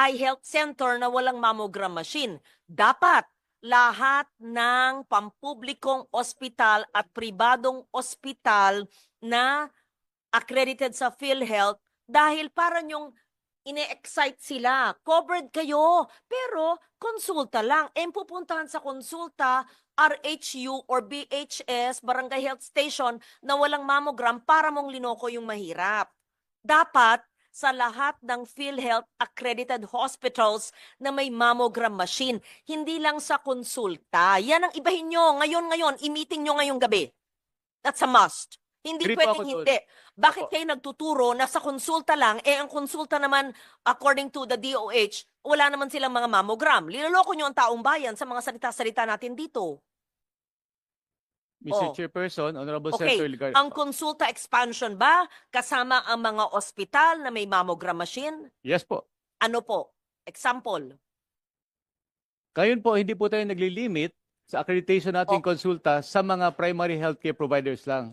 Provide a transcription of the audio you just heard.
eye health center na walang mammogram machine. Dapat lahat ng pampublikong ospital at pribadong ospital na accredited sa PhilHealth dahil parang yung ine-excite sila. Covered kayo, pero konsulta lang. Pupuntahan sa konsulta, RHU or BHS, Barangay Health Station, na walang mammogram para mong linoko yung mahirap. Dapat sa lahat ng PhilHealth accredited hospitals na may mammogram machine. Hindi lang sa konsulta. Yan ang ibahin nyo. Ngayon, i-meeting nyo ngayong gabi. That's a must. Hindi Agree po pwedeng ako doon. hindi. Bakit Opo. kayo nagtuturo na sa konsulta lang, ang konsulta naman, according to the DOH, wala naman silang mga mammogram. Linuloko nyo ang taong bayan sa mga salita-salita natin dito. Mr. Oh. Chairperson, Honorable Okay, Senator Ligar. ang konsulta expansion ba kasama ang mga ospital na may mammogram machine? Yes po. Ano po? Example. Ngayon po, hindi po tayo naglilimit sa accreditation nating konsulta sa mga primary healthcare providers lang.